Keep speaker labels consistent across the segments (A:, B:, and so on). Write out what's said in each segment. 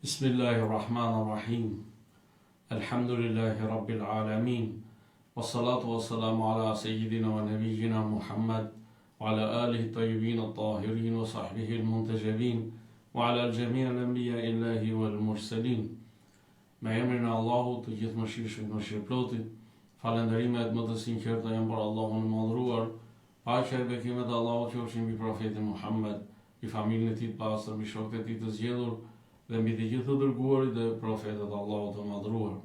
A: Bismillahirrahmanirrahim. Alhamdulillahi Rabbil Alamin. Wassalatu wassalamu ala sayyidina wa nabiyyina Muhammad wa ala alihi tayyibin at-tahirin wa sahbihi al-muntajabin wa ala al-jami' al-anbiya illahi wal mursalin. Me emrin e Allahut, të gjithë mëshirshëm, mëshirëplotit, falënderimet më të sinqerta janë për Allahun e madhruar, paqja e bekimet e Allahut qofshin mbi profetin Muhammed, mbi familjen e tij të pastër, mbi shokët e tij të zgjedhur dhe mbi të gjithë të dërguarit dhe profetët e Allahut të madhruar.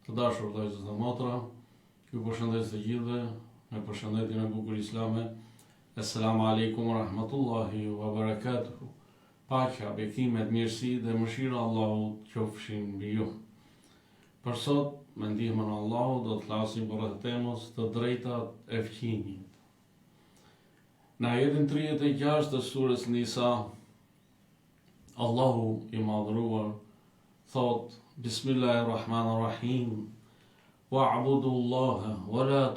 A: Të dashur vëllezër dhe motra, ju përshëndes të gjithëve me përshëndetjen e bukur islame. Assalamu alaikum wa rahmatullahi wa barakatuhu. Paqja, bekimet, mirësi dhe mëshira e Allahut qofshin mbi ju. Për sot, me ndihmën e Allahut, do të flasim për rreth temës të drejtat e fqinjit. Në ajetin 36 të surës Nisa, Allahu i madhruar thot: Bismillahirrahmanirrahim, wa'budu Allaha wa la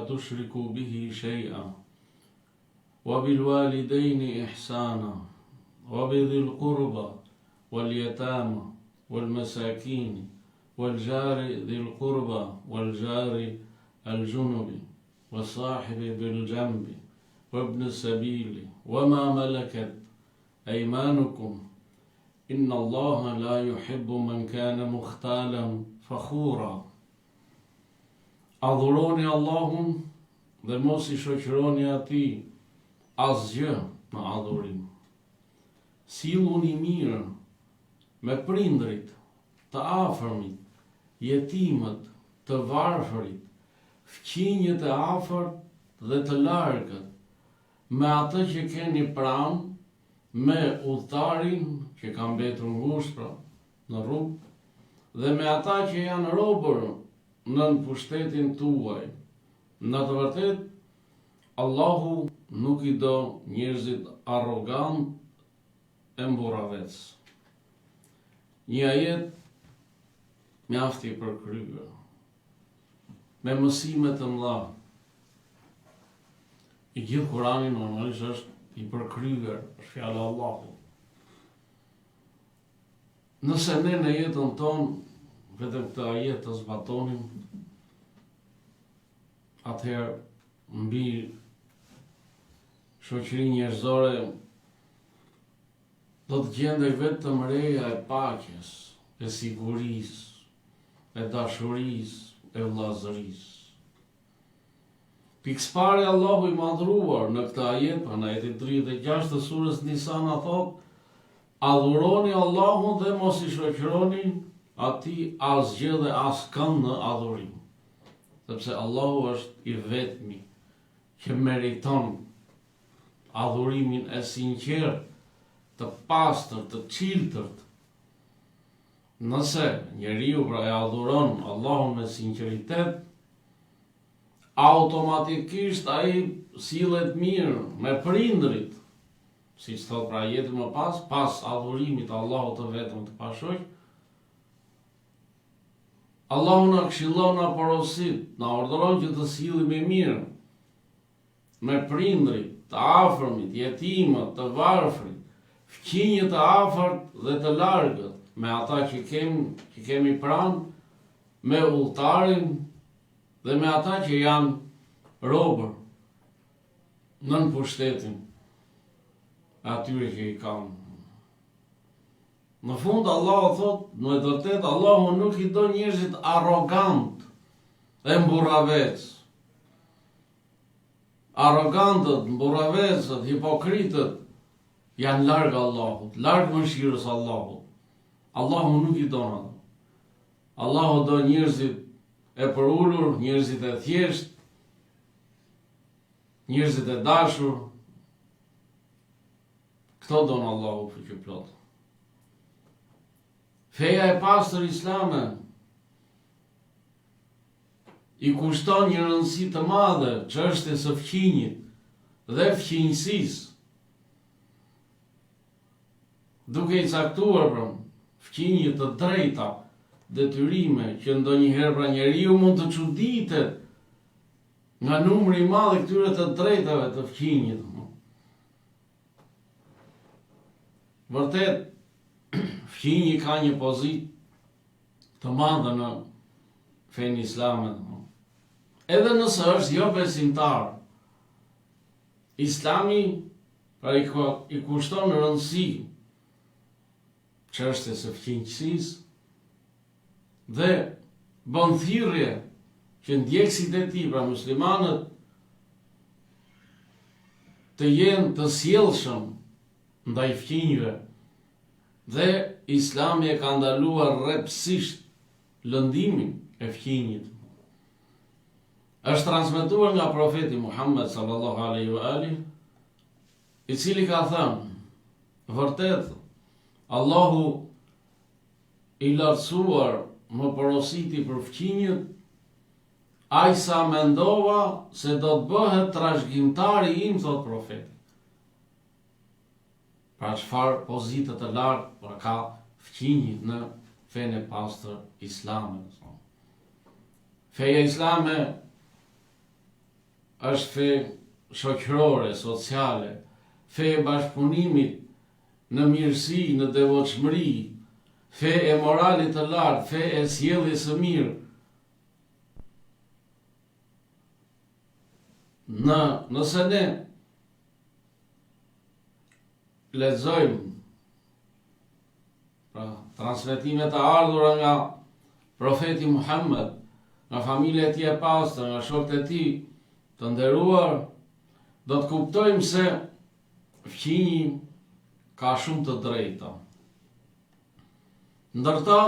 A: tushriku bihi shay'a wa bil walidayni ihsana wa bidhil qurba wal yatama wal masakin wal jari dhil qurba wal jari al junubi was sahibi bil janbi wa ibn sabili wa ma malakat أيمانكم إن الله لا يحب من كان مختالا فخورا. Adhuroni Allahun dhe mos I shoqëroni atij asgjë në adhurim. Silluni mirë me prindrit, të afërmit, jetimët, të varfërit, fqinjët e afërt dhe të largët, me atë që keni pranë, me udhëtarin që ka mbetur ngushtë në rrugë dhe me ata që janë robër nën pushtetin tuaj. Në të vërtetë, Allahu nuk I do njerëzit arrogant e mburravec. Një ajet mjaft I përkryer me mësime të mëdha. I gjithë Kurani normalisht është I përkryer për fjalë Allahu. Nëse ne në jetën tonë vetëm këtë ajet të zbatonim, atëherë mbi shoqërinë njerëzore do të gjendej vetëm reja e paqes, e sigurisë, e dashurisë, e vëllazërisë. Pikëspare Allahu I madhruar në këtë ajet, në ajetin 36 të surës Nisa na thot: adhuroni Allahun dhe mos I shoqëroni atij asgjë dhe askënd në adhurim. Sepse Allahu është I vetmi që meriton adhurimin e sinqert, të pastër, të çiltërt. Nëse njeriu pra e adhuron Allahun me sinqeritet, automatikisht ai sillet mirë me prindrit, siç thot pra ajeti më pas adhurimit Allahut të vetëm të pashoq. Allahu na këshillon, na porosit, na urdhëron që të sillemi mirë me prindrit, të afërmit, jetimët, të varfrit, fqinjët të afërt dhe të largët, me ata që kemi pranë, me udhëtarin dhe me ata që janë robër nën pushtetin atyre që I kanë. Në fund Allahu thot, në të vërtetë Allahu nuk I do njerëzit arrogant e mburravec. Arrogantët, mburravecët, hipokritët janë larg Allahut, larg mëshirës Allahut. Allahu nuk I don ato. Allahu do njerëzit e përulur, njerëzit e thjesht, njerëzit e dashur. Këto don Allahu fuqiplot. Feja e pastër islame I kushton një rëndësi të madhe çështjes së fqinjit dhe fqinjësisë, duke I caktuar për fqinje të drejta, detyrime që ndonjëherë pra njeriu mund të çuditet nga numri I madh I këtyre të drejtave të fqinjit. Vërtet, fqinji ka një pozitë të madhe në fenë islame. Edhe nëse është jo besimtar, Islami pra i kushton rëndësi çështjes së fqinjësisë dhe bën thirrje që ndjekësit e tij, pra muslimanët, të jenë të sjellshëm ndaj fqinjve, dhe Islami e ka ndaluar rreptësisht lëndimin e fqinjit. Është transmetuar nga profeti Muhammed sallallahu alaihi wa alihi, i cili ka thënë: vërtet, Allahu i lartësuar më porositi për fqinjët, aq sa mendova se do të bëhet trashëgimtari im, thot profeti. Pra çfarë pozitë të lartë ka fqinjit në fenë e pastër islame. Feja islame është fe shoqërore, sociale, fe e bashkëpunimit në mirësi, në devotshmëri, fe e moralit të lartë, fe e sjelljes së mirë. Nëse ne lexojmë pra transmetimet e ardhura nga profeti Muhammed, nga familja e tij e pastër, nga shokët e tij të nderuar, do të kuptojmë se fqinji ka shumë të drejta. Ndërto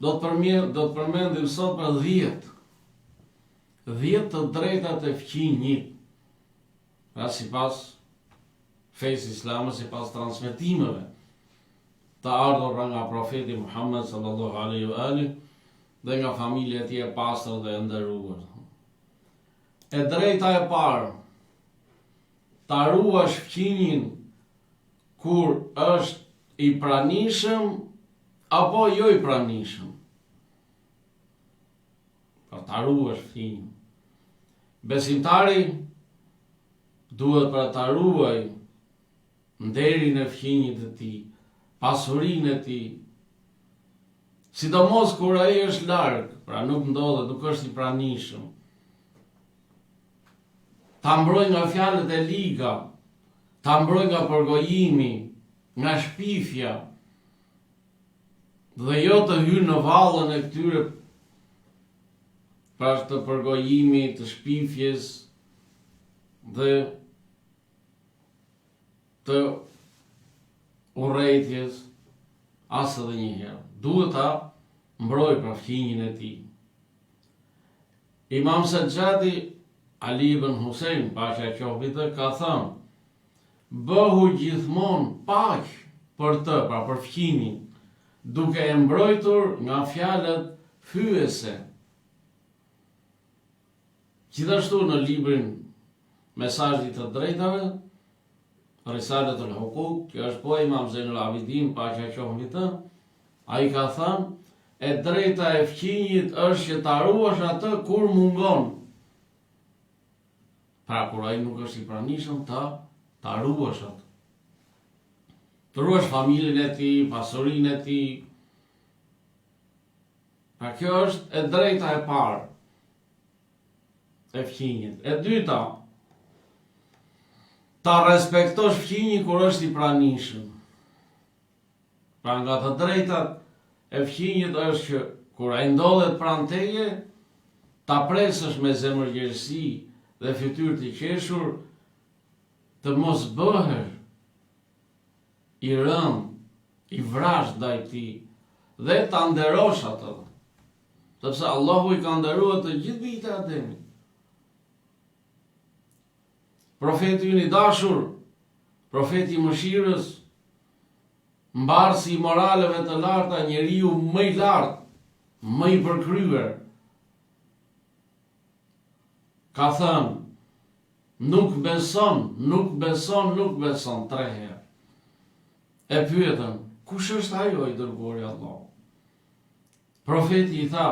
A: do të përmendim sot për 10 të drejtat e fqinjit, pra sipas fesë islame, sipas transmetimeve të ardhura nga profeti Muhammed sallallahu alaihi wa alihi dhe nga familja e tij e pastër dhe e nderuar. E drejta e parë, ta ruash fqinjin kur është i pranishëm apo jo i pranishëm. Pra ta ruash fqinjin. Besimtari duhet pra ta ruaj nderin e fqinjit të tij, pasurinë e tij, sidomos kur ai është larg, pra nuk ndodhet, nuk është i pranishëm. Ta mbroj nga fjalët e liga, ta mbroj nga përgojimi, nga shpifja, dhe jo të hyrë në vallën e këtyre pra të përgojimi, të shpifjes dhe të urrejtjes, as edhe një herë. Duhet ta mbroj pra fqinjin e tij. Imam Sajjadi Ali ibn Husein, paqja qoftë mbi të, ka thënë: bëhu gjithmonë paq për të, pra për fqinjin, duke e mbrojtur nga fjalët fyese. Gjithashtu në librin Mesazhi të drejtave, Risalatul Huquq, që është po Imam Zainul Abidin, paqja qoftë mbi të, ai ka thënë: e drejta e fqinjit është që ta ruash atë kur mungon. Pra kur ai nuk është i pranishëm, ta ruash atë. Të ruash familjen e tij, pasurinë e tij. Pra kjo është e drejta e parë e fqinjit. E dyta, ta respektosh fqinjin kur është i pranishëm. Pra nga të drejtat e fqinjit është që kur ai ndodhet pranë teje, ta presësh me zemërgjerësi dhe fytyrë të qeshur, të mos bëhesh i rënd, i vrasht ndaj tij, dhe ta nderosh atë. Sepse Allahu i ka nderuar të gjithë bijtë e Ademit. Profeti ynë i dashur, profeti i mëshirës, mbarësi i moraleve të larta, njeriu më i lartë, më i përkryer, ka thënë: nuk beson 3 herë. E pyetën: kush është ajo i dërguari i Allahut? Profeti i tha: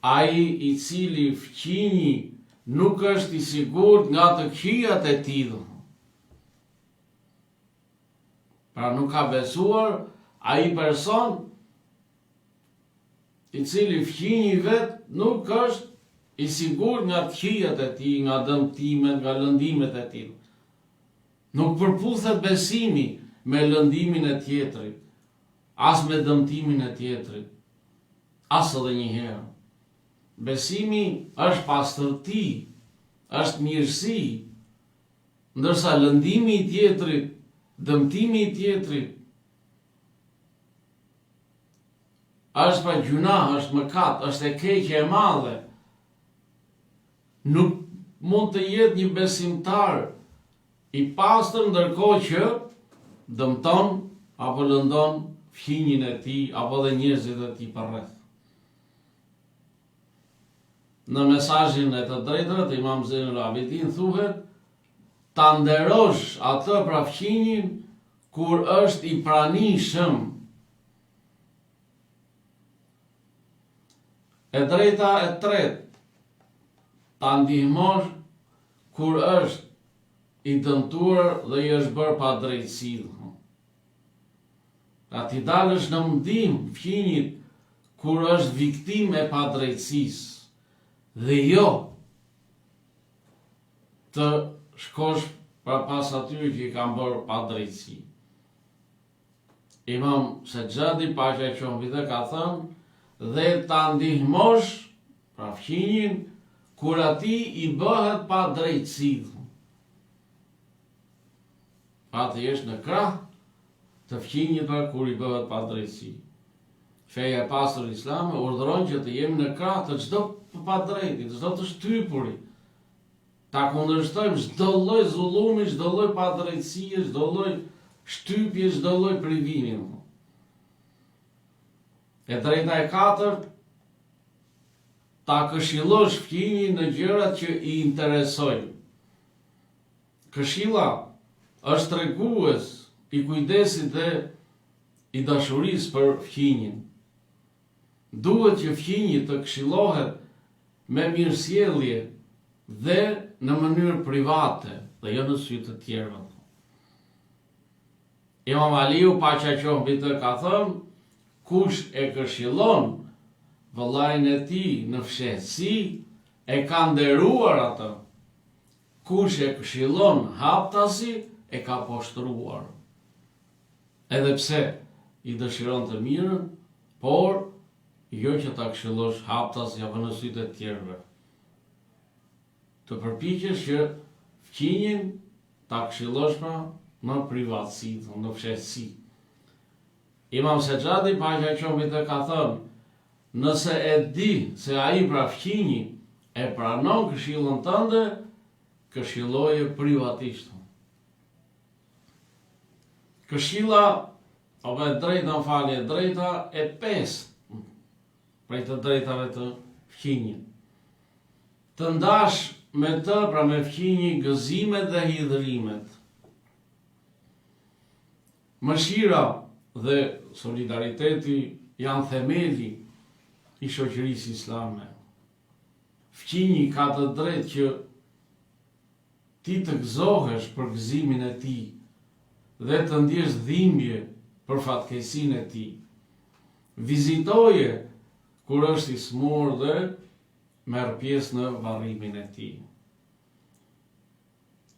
A: ai i cili fqinji nuk është i sigurt nga të këqijat e tij. Pra nuk ka besuar ai person i cili fqinji vet nuk është i sigur nga të qijat e tij, nga dëmtimet, nga lëndimet e tij. Nuk përputhet besimi me lëndimin e tjetrit, as me dëmtimin e tjetrit, as edhe një herë. Besimi është pastërti, është mirësi, ndërsa lëndimi i tjetrit, dëmtimi i tjetrit, është pa gjuna, është mëkat, është e keqe e madhe. Nuk mund të jetë një besimtar i pastër ndërkohë që dëmton apo lëndon fqinjin e tij apo dhe njerëzit e tij përreth. Në mesazhin e të drejtëve të Imam Zainul Abidin thuhet: ta nderosh atë pra fqinjin kur është i pranishëm. E drejta e tretë, ta ndihmosh kur është i dëmtuar dhe i është bërë pa drejtësi. Ta ti dalësh në ndihmë fqinjit kur është viktim e pa drejtësisë, dhe jo të shkosh pra pas atyre që i kanë bërë pa drejtësi. Imam Sejjadi, paqja e qoftë mbi të, ka thënë: dhe ta ndihmosh pra fqinjin kur ati i bëhet pa drejtësi. Pa të jesh në krah të fqinjit pra kur i bëhet pa drejtësi. Feja e pastër islame urdhëron që të jemi në krah të çdo pa drejtit, çdo të shtypuri. Ta kundërshtojmë çdo lloj zullumi, çdo lloj pa drejtësie, çdo lloj shtypje, çdo lloj privimi. E drejta e katërt, ta këshillosh fqinjin në gjërat që i interesojnë. Këshilla është tregues i kujdesit dhe i dashurisë për fqinjin. Duhet që fqinji të këshillohet me mirësjellje dhe në mënyrë private dhe jo në sy të tjerëve. Imam Aliu, paqja e qoftë mbi të, ka thënë: kush e këshillon vëllain e tij në fshehësi, e ka nderuar atë. Kush e këshillon haptasi, e ka poshtruar. Edhe pse i dëshiron të mirën, por jo që ta këshillosh haptasi apo në sy të tjerëve. Të përpiqesh që fqinjin ta këshillosh pra në privatësi, në fshehësi. Imam Sejjadi, paqja e qoftë mbi të, ka thënë: nëse e di se ai pra fqinji e pranon këshillën tënde, këshilloje privatisht. Këshilla, apo e drejta, drejta e pestë prej të drejtave të fqinjit. Të ndash me të, pra me fqinji, gëzimet dhe hidhrimet. Mëshira dhe solidariteti janë themeli i shoqërisë islame. Fqinji ka të drejtë që ti të gëzohesh për gëzimin e tij dhe të ndjesh dhimbje për fatkeqësinë e tij. Vizitoje kur është i smur dhe merr pjesë në varrimin e tij.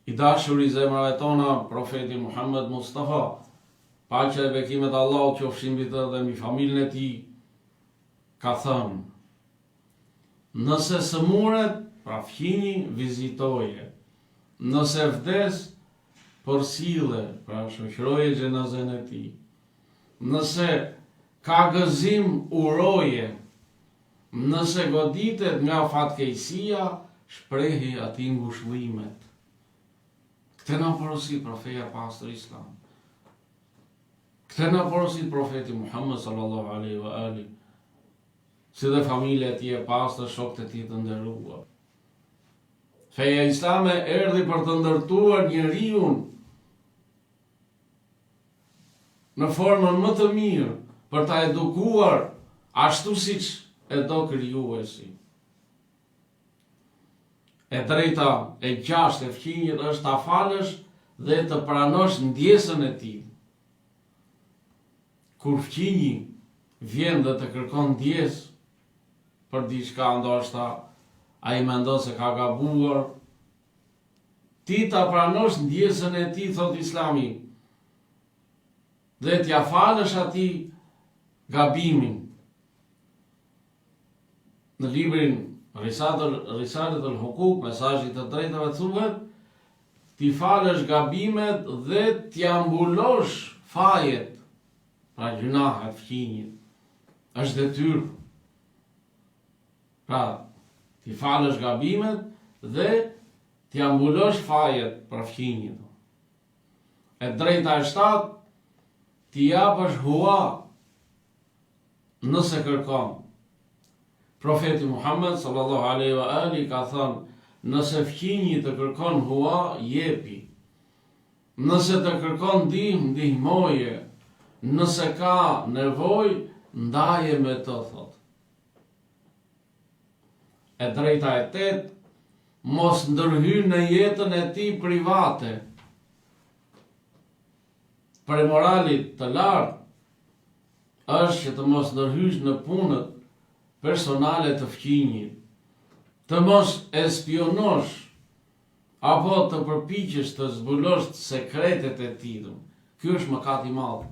A: I dashur i zemrave tona, profeti Muhammed Mustafa, paqja e bekimet Allahut qofshin mbi të dhe mbi familjen e tij, ka thënë: nëse sëmuret, pra fqinji, vizitoje. Nëse vdes, përsille, pra shoqëroje xhenazën e tij. Nëse ka gëzim, uroje. Nëse goditet nga fatkeqësia, shprehi atij ngushëllimet. Këtë na porosit profeja pastër islam. Këtë na porosit profeti Muhammed sallallahu alaihi wa ali, si dhe familja e tij e pastër, shokët e tij të nderuar. Feja islame erdhi për të ndërtuar njeriu në formën më të mirë, për ta edukuar ashtu siç e do krijuesi. E drejta e gjashtë e fqinjit është ta falësh dhe të pranosh ndjesën e tij. kur fqinji vjen dhe të kërkon ndjes për diçka, ndoshta ai mendon se ka gabuar, ti ta pranosh ndjesën e tij, thot Islami, dhe t'ja falësh atij gabimin. Në librin Risalet al-Hukuk, mesazhi të drejtave thuhet, ti falësh gabimet dhe t'ja mbulosh fajet, pra gjunahet, fqinjit. Është detyrë. Pra, ti falësh gabimet dhe t'ja mbulosh fajet për fqinjit. E drejta e 7, ti japësh hua nëse kërkon. Profeti Muhammed sallallahu alaihi wa ali ka thënë, nëse fqinji të kërkon hua, jepi. Nëse të kërkon ndihmë, ndihmoje. Nëse ka nevojë, ndaje me të, thot. E drejta e 8, mos ndërhyj në jetën e tij private. Për moralit të lartë është që të mos ndërhysh në punët personale të fqinjit, të mos espionosh apo të përpiqesh të zbulosh sekretet e tij. Ky është mëkat i madh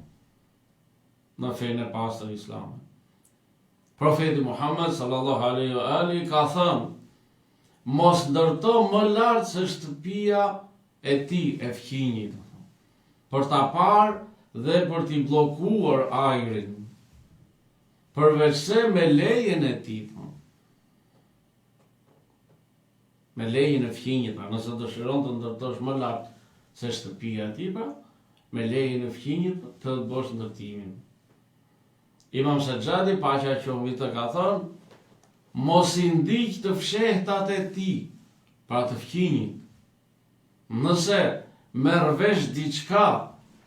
A: në fenë e pastër islame. Profeti Muhammed sallallahu alaihi wa ali ka thënë, mos ndërto më lart se shtëpia e tij e fqinjit, për ta parë dhe për t'i bllokuar ajrin, përveçse me lejen e tij. Me lejen e fqinjit, nëse dëshiron të ndërtosh më lart se shtëpia e tij, me lejen e fqinjit të bësh ndërtimin. Imam Sajjadi, paqja qoftë mbi të, ka thënë, mos i ndiq të fshehtat e tij, pra të fqinjit. Nëse merr vesh diçka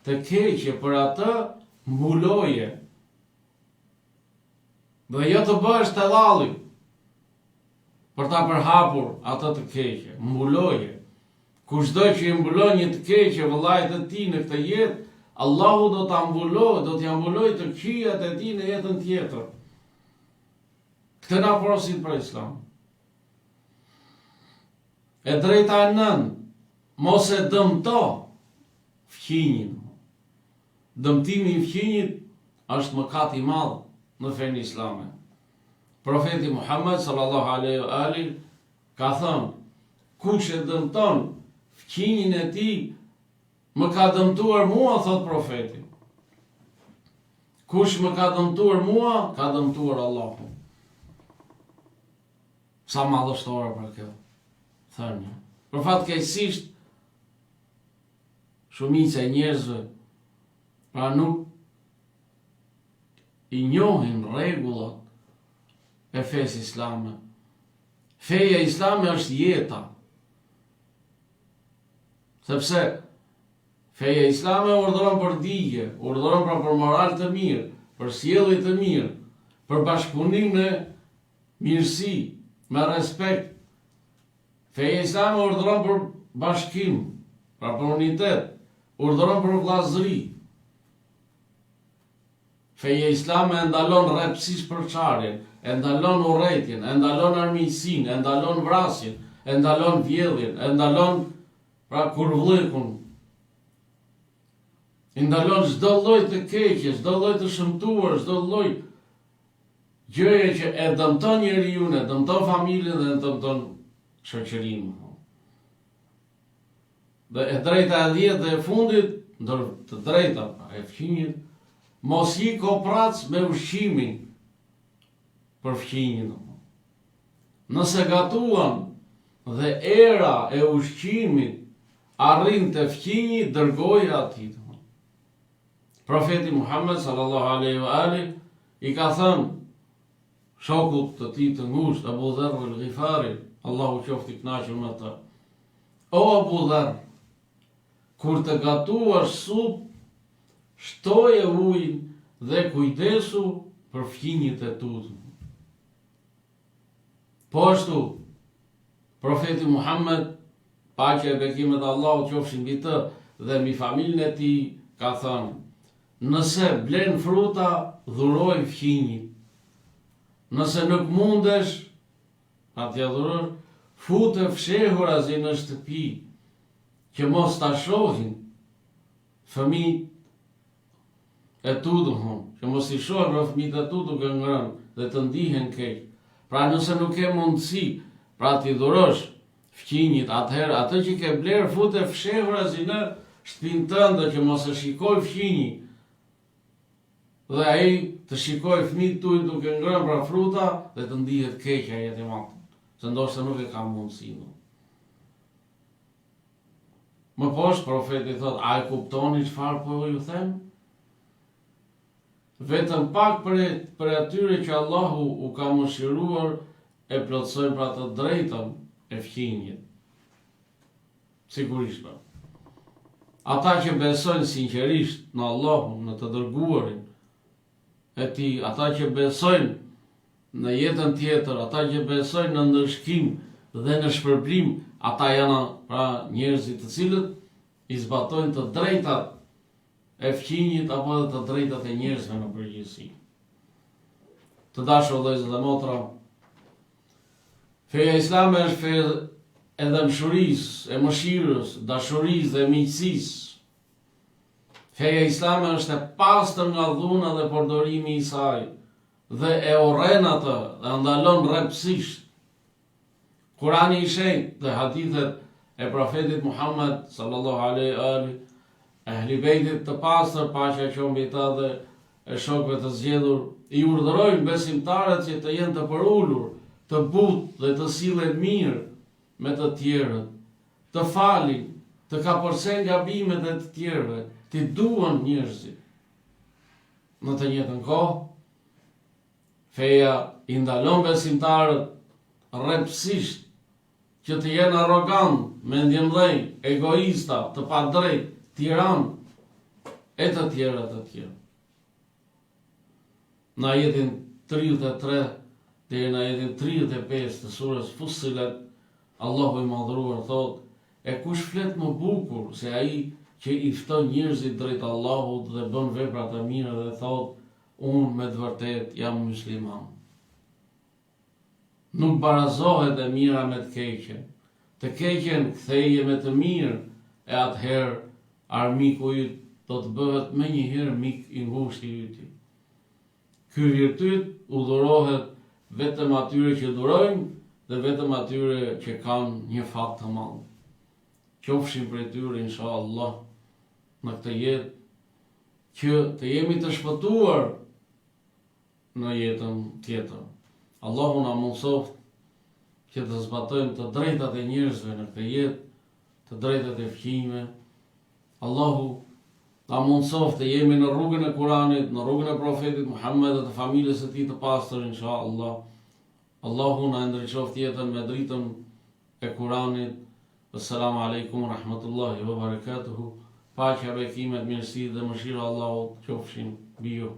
A: të keqe për atë, mbuloje. Dhe jo të bësh të lalli për ta përhapur atë të keqe, mbuloje. Kushdo që i mbulon një të keqe vëllait të tij në këtë jetë, Allahu do t'ia mbulojë të këqijat e tij në jetën tjetër. Këtë na porosit për Islam. E drejta e 9, mos e dëmto fqinjin. Dëmtimi i fqinjit është mëkat i madh në fenë islame. Profeti Muhammed sallallahu alaihi wa ali ka thënë, kush e dëmton fqinjin e tij, më ka dëmtuar mua, thot profeti. Kush më ka dëmtuar mua, ka dëmtuar Allahu. Sa madhështore për kjo, thënë. Për fatkeqësisht, shumica e njerëzve pra nuk i njohin rregullat e fesë islame. Feja islame është jeta. Sepse feja islame urdhëron për dije, urdhëron për moral të mirë, për sjellje të mirë, për bashkëpunim në mirësi, me respekt. Feja islame urdhëron për bashkim, pra për unitet, urdhëron për vllazëri. Feja islame e ndalon rrepësisht përçarjen, e ndalon urrëtitjen, e ndalon armiqsinë, e ndalon vrasjen, e ndalon vjedhjen, e ndalon pra kurvëllëkun. I ndalon çdo lloj të keqe, çdo lloj të shëmtuar, çdo lloj gjëje që e dëmton njeriu, e dëmton familjen dhe e dëmton shoqërinë. Dhe e drejta e 10 dhe e fundit, ndër të drejta e fqinjit, mos i koprac me ushqimin për fqinjin. Nëse gatuan dhe era e ushqimit arrin të fqinji, dërgoja atij. Profeti Muhammed sallallahu alaihi wa ali i ka thënë shokut të tij të ngushtë, Abu Dharr al-Ghifari, Allahu qoftë i kënaqur me të. O Abu Dharr, kur të gatuash supë, shtoje ujin dhe kujdesu për fqinjit e tu. Po ashtu, profeti Muhammed, paqja e bekimet Allahu qofshin mbi të dhe mbi familjen e tij, ka thënë, Nëse blen fruta, dhuroj fqinjit. Nëse nuk mundesh, atja dhuroj, fute fshehurazi në shtëpi, që mos ta shohin fëmijët e tu që mos i shohin për fëmijët e tu duke ngrënë dhe të ndihen keq. Pra nëse nuk ke mundësi, pra ti dhurosh fqinjit, atëherë atë që ke bler fute fshehurazi në shtëpinë tënde që mos e shikoj fqinji, dhe ai të shikoj fëmijët tuaj duke ngrënë pra fruta dhe të ndihet keq ai atë matë, se ndoshta nuk e ka mundësinë. Më poshtë profeti thot, a e kuptoni çfarë po ju them? Vetëm pak për atyre që Allahu u ka mëshiruar e plotësojnë pra të drejtën e fqinjit. Sigurisht pra. Ata që besojnë sinqerisht në Allahun, në të dërguarin e tij, ata që besojnë në jetën tjetër, ata që besojnë në ndërshkim dhe në shpërblim, ata janë pra njerëzit të cilët i zbatojnë të drejtat e fqinjit apo edhe të drejtat e njerëzve në përgjithësi. Të dashur vëllezër dhe motra, feja islame është fe e dëmshurisë, e mëshirës, dashurisë dhe miqësisë. Feja islame është e pastër nga dhuna dhe përdorimi i saj dhe e urren atë dhe ndalon rrepsisht. Kurani i shenjtë dhe hadithet e profetit Muhammed sallallahu alaihi ehli bejtit të pastër, paqja qoftë mbi ta dhe e shokëve të zgjedhur, i urdhërojnë besimtarët që të jenë të përulur, të butë dhe të sillen mirë me të tjerët, të falin, të kapërcejnë gabimet e të tjerëve, të duan njerëzit. Në të njëjtën kohë, feja i ndalon besimtarët rrepsisht që të jenë arrogant, mendjemdhej, egoista, të padrejt, tiran e të tjera të tjera. Në ajetin 33 dhe në ajetin 35 të surës Fussilet, Allahu i madhruar thot, e kush flet më bukur se ai që i fton njerëzit drejt Allahut dhe bën vepra të mira dhe thot, unë me të vërtet jam musliman. Nuk barazohet e mira me të keqen. Të keqen ktheje me të mirë, e atëherë armiku yt do të bëhet me njëherë mik i ngushtë i yti. Ky virtyt udhërohet vetëm atyre që durojnë dhe vetëm atyre që kanë një fat të madh. Qofshin prej tyre inshallah në këtë jetë që të jemi të shpëtuar në jetën tjetër. Allahu na mundsoft që të zbatojmë të drejtat e njerëzve në këtë jetë, të drejtat e fqinjve. Allahu na mundsoft të jemi në rrugën e Kuranit, në rrugën e profetit Muhammed dhe të familjes së tij të pastër inshallah. Allahu na ndriçoft jetën me dritën e Kuranit. Assalamu alaikum rahmatullahi wa barakatuhu. Paqja, bekimet, mirësi dhe mëshira Allahut qofshin mbi ju.